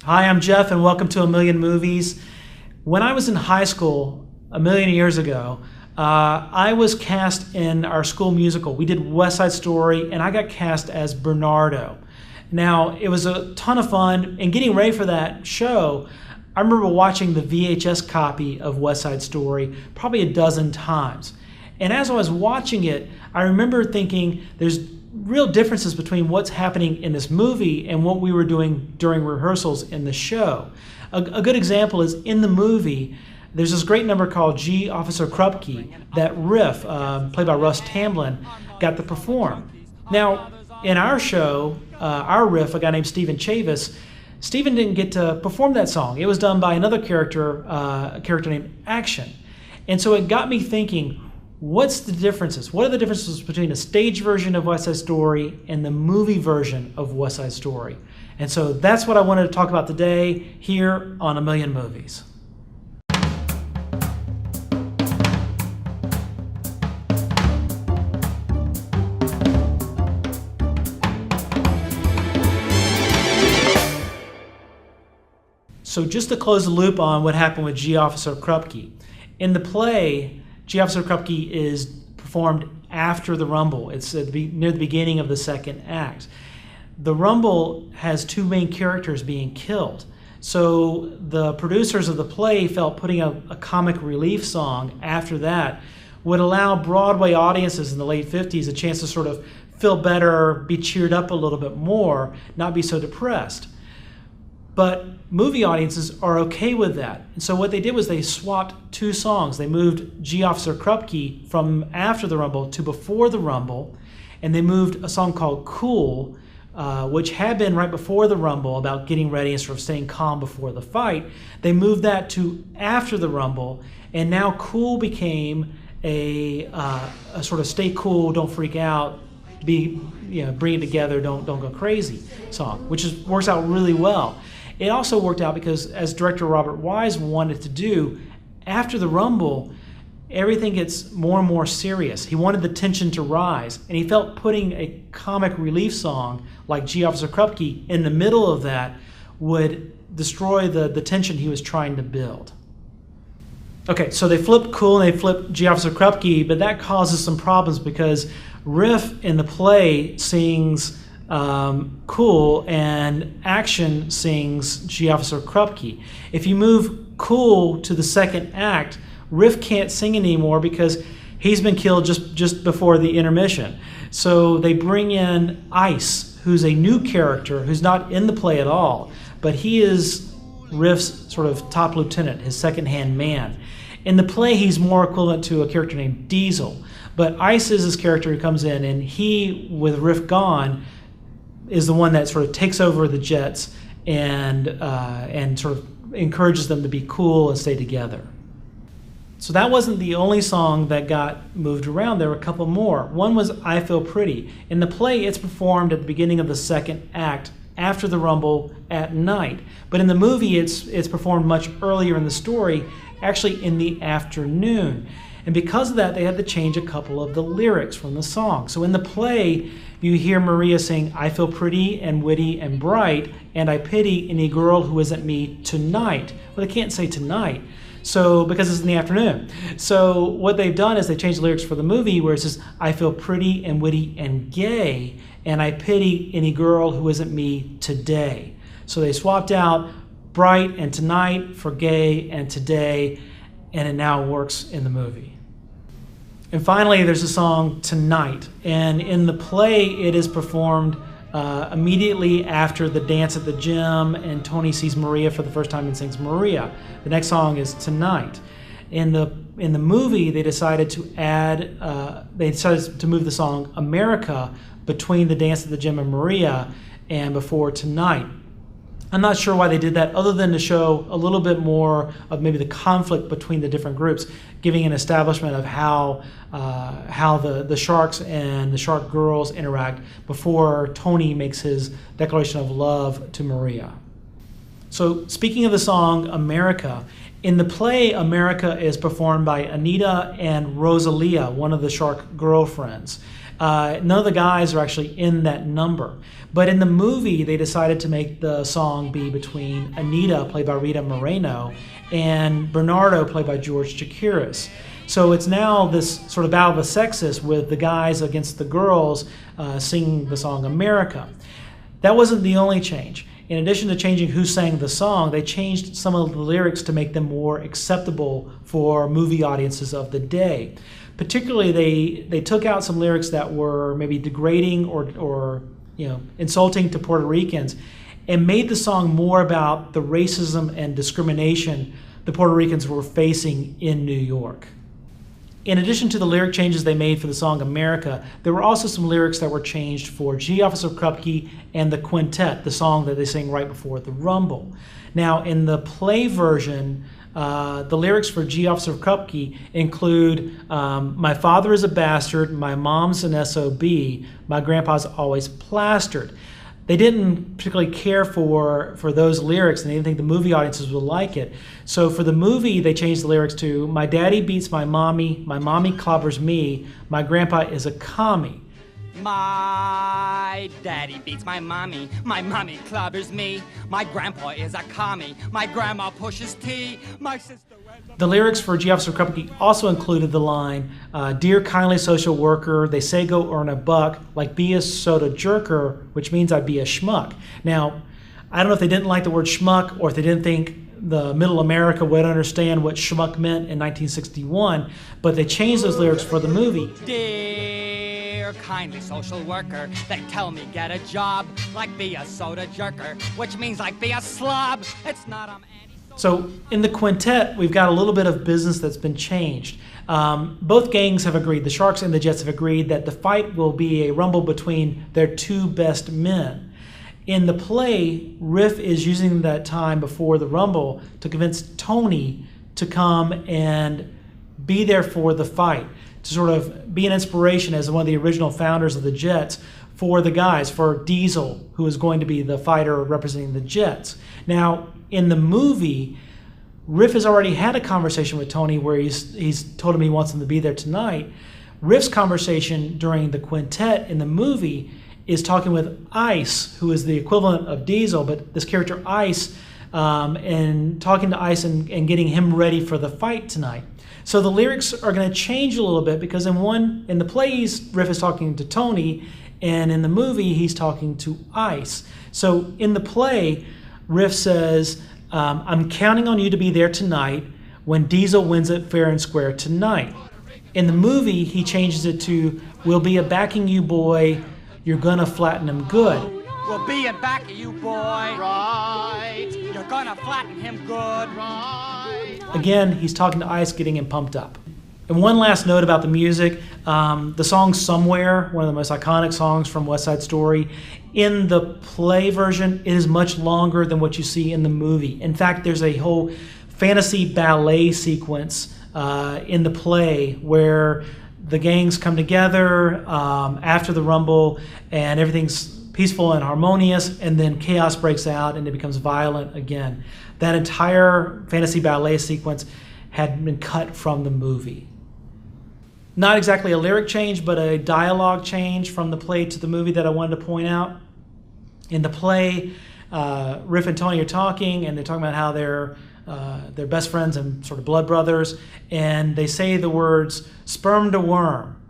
Hi, I'm Jeff, and welcome to A Million Movies. When I was in high school, a million years ago, I was cast in our school musical. We did West Side Story, and I got cast as Bernardo. Now, it was a ton of fun, and getting ready for that show, I remember watching the VHS copy of West Side Story probably a dozen times. And as I was watching it, I remember thinking there's real differences between what's happening in this movie and what we were doing during rehearsals in the show. A good example is in the movie, there's this great number called G Officer Krupke that Riff, played by Russ Tamblyn, got to perform. Now, in our show, our Riff, a guy named Chavis, Stephen didn't get to perform that song. It was done by another character, a character named Action. And so it got me thinking, what's the differences? What are the differences between a stage version of West Side Story and the movie version of West Side Story? And so that's what I wanted to talk about today here on A Million Movies. So just to close the loop on what happened with G Officer Krupke. In the play, G Officer Krupke is performed after the Rumble. It's near the beginning of the second act. The Rumble has two main characters being killed. So the producers of the play felt putting a comic relief song after that would allow Broadway audiences in the late 50s a chance to sort of feel better, be cheered up a little bit more, not be so depressed. But movie audiences are okay with that. And so what they did was they swapped two songs. They moved G Officer Krupke from after the Rumble to before the Rumble, and they moved a song called Cool, which had been right before the Rumble about getting ready and sort of staying calm before the fight. They moved that to after the Rumble, and now Cool became a sort of stay cool, don't freak out, bring it together, don't go crazy song, which works out really well. It also worked out because, as director Robert Wise wanted to do, after the Rumble, everything gets more and more serious. He wanted the tension to rise, and he felt putting a comic relief song like G Officer Krupke in the middle of that would destroy the tension he was trying to build. Okay, so they flipped Cool and they flipped G Officer Krupke, but that causes some problems because Riff in the play sings Cool and Action sings G Officer Krupke. If you move Cool to the second act, Riff can't sing anymore because he's been killed just before the intermission. So they bring in Ice, who's a new character who's not in the play at all, but he is Riff's sort of top lieutenant, his second-hand man. In the play, he's more equivalent to a character named Diesel, but Ice is his character who comes in, and he, with Riff gone, is the one that sort of takes over the Jets and sort of encourages them to be cool and stay together. So that wasn't the only song that got moved around. There were a couple more. One was I Feel Pretty. In the play, it's performed at the beginning of the second act after the Rumble at night. But in the movie, it's performed much earlier in the story, actually in the afternoon. And because of that, they had to change a couple of the lyrics from the song. So in the play, you hear Maria sing, I feel pretty and witty and bright, and I pity any girl who isn't me tonight. Well, they can't say tonight, so because it's in the afternoon. So what they've done is they changed the lyrics for the movie where it says, I feel pretty and witty and gay, and I pity any girl who isn't me today. So they swapped out bright and tonight for gay and today, and it now works in the movie. And finally, there's a song, Tonight. And in the play, it is performed immediately after the dance at the gym, and Tony sees Maria for the first time and sings Maria. The next song is Tonight. In the movie, they decided to move the song America between the dance at the gym and Maria and before Tonight. I'm not sure why they did that, other than to show a little bit more of maybe the conflict between the different groups, giving an establishment of how the Sharks and the Shark Girls interact before Tony makes his declaration of love to Maria. So speaking of the song America, in the play, America is performed by Anita and Rosalia, one of the Shark girlfriends. None of the guys are actually in that number. But in the movie, they decided to make the song be between Anita, played by Rita Moreno, and Bernardo, played by George Chakiris. So it's now this sort of battle of the sexes with the guys against the girls singing the song America. That wasn't the only change. In addition to changing who sang the song, they changed some of the lyrics to make them more acceptable for movie audiences of the day. Particularly, they took out some lyrics that were maybe degrading or insulting to Puerto Ricans, and made the song more about the racism and discrimination the Puerto Ricans were facing in New York. In addition to the lyric changes they made for the song America, there were also some lyrics that were changed for G Officer Krupke and the Quintet, the song that they sing right before the Rumble. Now, in the play version, the lyrics for G Officer Krupke include, my father is a bastard, my mom's an SOB, my grandpa's always plastered. They didn't particularly care for those lyrics, and they didn't think the movie audiences would like it. So for the movie, they changed the lyrics to, my daddy beats my mommy clobbers me, my grandpa is a commie. My daddy beats my mommy clobbers me, my grandpa is a commie, my grandma pushes tea, my sister... The lyrics for G Officer Krupke also included the line, dear kindly social worker, they say go earn a buck, like be a soda jerker, which means I'd be a schmuck. Now, I don't know if they didn't like the word schmuck or if they didn't think the middle America would understand what schmuck meant in 1961, but they changed those lyrics for the movie. Dear kindly social worker, they tell me get a job, like be a soda jerker, which means like be a slob. It's not So in the Quintet, we've got a little bit of business that's been changed. Both gangs have agreed, the Sharks and the Jets have agreed, that the fight will be a rumble between their two best men. In the play, Riff is using that time before the rumble to convince Tony to come and be there for the fight, to sort of be an inspiration as one of the original founders of the Jets for the guys, for Diesel, who is going to be the fighter representing the Jets. Now, in the movie, Riff has already had a conversation with Tony where he's told him he wants him to be there tonight. Riff's conversation during the Quintet in the movie is talking with Ice, who is the equivalent of Diesel, but this character Ice, and talking to Ice and getting him ready for the fight tonight. So the lyrics are going to change a little bit because in the plays, Riff is talking to Tony, and in the movie, he's talking to Ice. So in the play, Riff says, I'm counting on you to be there tonight when Diesel wins it fair and square tonight. In the movie, he changes it to, we'll be a backing you boy, you're gonna flatten him good. We'll be a backing you boy. Right. You're gonna flatten him good. Right. Again, he's talking to Ice, getting him pumped up. And one last note about the music, the song Somewhere, one of the most iconic songs from West Side Story, in the play version, it is much longer than what you see in the movie. In fact, there's a whole fantasy ballet sequence in the play where the gangs come together after the rumble and everything's peaceful and harmonious, and then chaos breaks out and it becomes violent again. That entire fantasy ballet sequence had been cut from the movie. Not exactly a lyric change, but a dialogue change from the play to the movie that I wanted to point out. In the play, Riff and Tony are talking, and they're talking about how they're best friends and sort of blood brothers, and they say the words sperm to worm.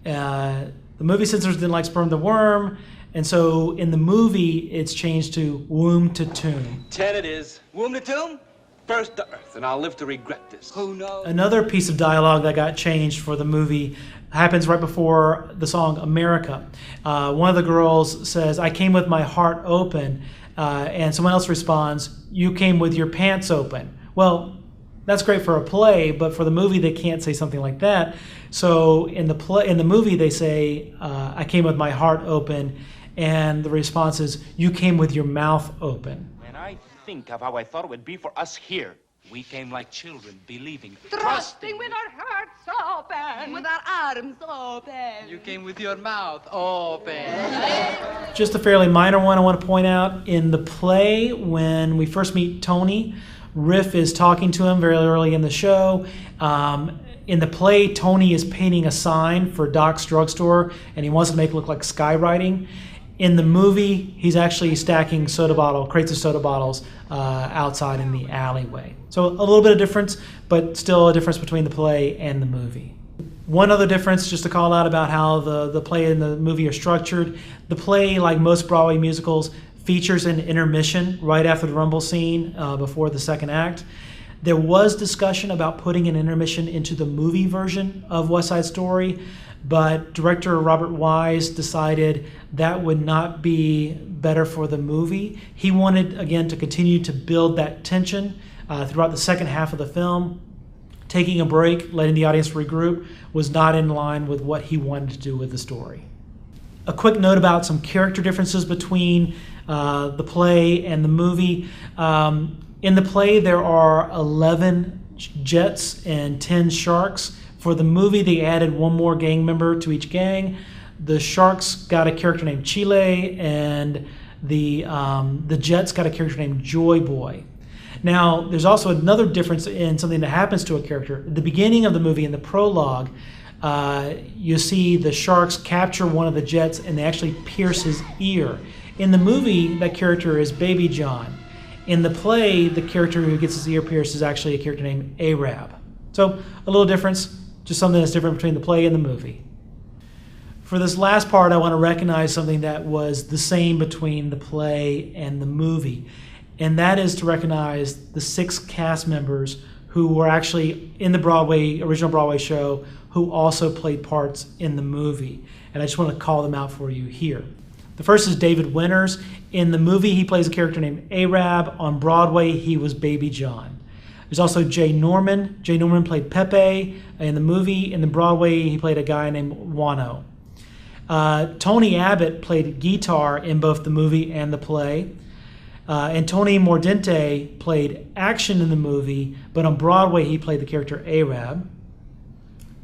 The movie censors didn't like sperm to worm, and so in the movie, it's changed to womb to tomb. 10 it is. Womb to tomb? First to earth, and I'll live to regret this. Who knows? Another piece of dialogue that got changed for the movie happens right before the song America. One of the girls says, I came with my heart open, and someone else responds, you came with your pants open. Well, that's great for a play, but for the movie they can't say something like that. So in the movie they say, I came with my heart open, and the response is, you came with your mouth open. When I think of how I thought it would be for us here, we came like children, believing, Trusting with our hearts open, with our arms open. You came with your mouth open. Just a fairly minor one I want to point out. In the play, when we first meet Tony, Riff is talking to him very early in the show. In the play, Tony is painting a sign for Doc's drugstore, and he wants to make it look like skywriting. In the movie, he's actually stacking crates of soda bottles outside in the alleyway. So a little bit of difference, but still a difference between the play and the movie. One other difference, just to call out about how the play and the movie are structured. The play, like most Broadway musicals, features an intermission right after the rumble scene before the second act. There was discussion about putting an intermission into the movie version of West Side Story, but director Robert Wise decided that would not be better for the movie. He wanted, again, to continue to build that tension throughout the second half of the film. Taking a break, letting the audience regroup, was not in line with what he wanted to do with the story. A quick note about some character differences between the play and the movie. In the play, there are 11 Jets and 10 Sharks. For the movie, they added one more gang member to each gang. The Sharks got a character named Chile, and the Jets got a character named Joy Boy. Now, there's also another difference in something that happens to a character. At the beginning of the movie, in the prologue, you see the Sharks capture one of the Jets, and they actually pierce his ear. In the movie, that character is Baby John. In the play, the character who gets his ear pierced is actually a character named Arab. So a little difference, just something that's different between the play and the movie. For this last part, I want to recognize something that was the same between the play and the movie, and that is to recognize the 6 cast members who were actually in the original Broadway show, who also played parts in the movie. And I just want to call them out for you here. The first is David Winters. In the movie, he plays a character named Arab. On Broadway, he was Baby John. There's also Jay Norman. Jay Norman played Pepe in the movie. In the Broadway, he played a guy named Wano. Tony Abbott played guitar in both the movie and the play. And Tony Mordente played action in the movie, but on Broadway, he played the character Arab.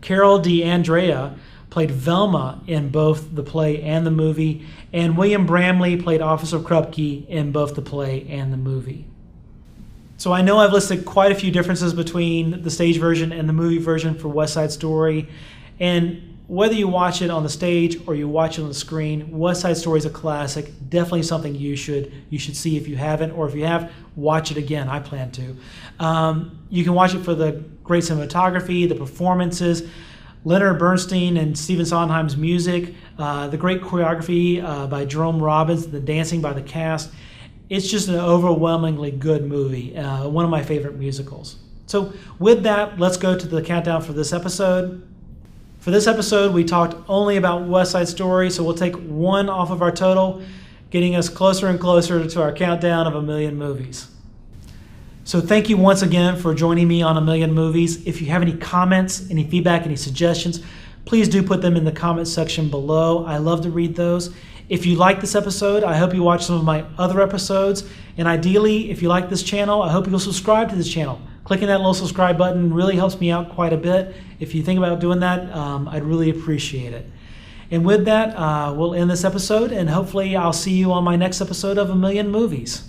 Carol DeAndrea played Velma in both the play and the movie, and William Bramley played Officer Krupke in both the play and the movie. So I know I've listed quite a few differences between the stage version and the movie version for West Side Story, and whether you watch it on the stage or you watch it on the screen, West Side Story is a classic. Definitely something you should see if you haven't, or if you have, watch it again. I plan to. You can watch it for the great cinematography, the performances, Leonard Bernstein and Stephen Sondheim's music, the great choreography by Jerome Robbins, the dancing by the cast. It's just an overwhelmingly good movie, one of my favorite musicals. So with that, let's go to the countdown for this episode. For this episode, we talked only about West Side Story, so we'll take 1 off of our total, getting us closer and closer to our countdown of 1,000,000 movies. So thank you once again for joining me on 1,000,000 Movies. If you have any comments, any feedback, any suggestions, please do put them in the comments section below. I love to read those. If you like this episode, I hope you watch some of my other episodes. And ideally, if you like this channel, I hope you'll subscribe to this channel. Clicking that little subscribe button really helps me out quite a bit. If you think about doing that, I'd really appreciate it. And with that, we'll end this episode, and hopefully I'll see you on my next episode of 1,000,000 Movies.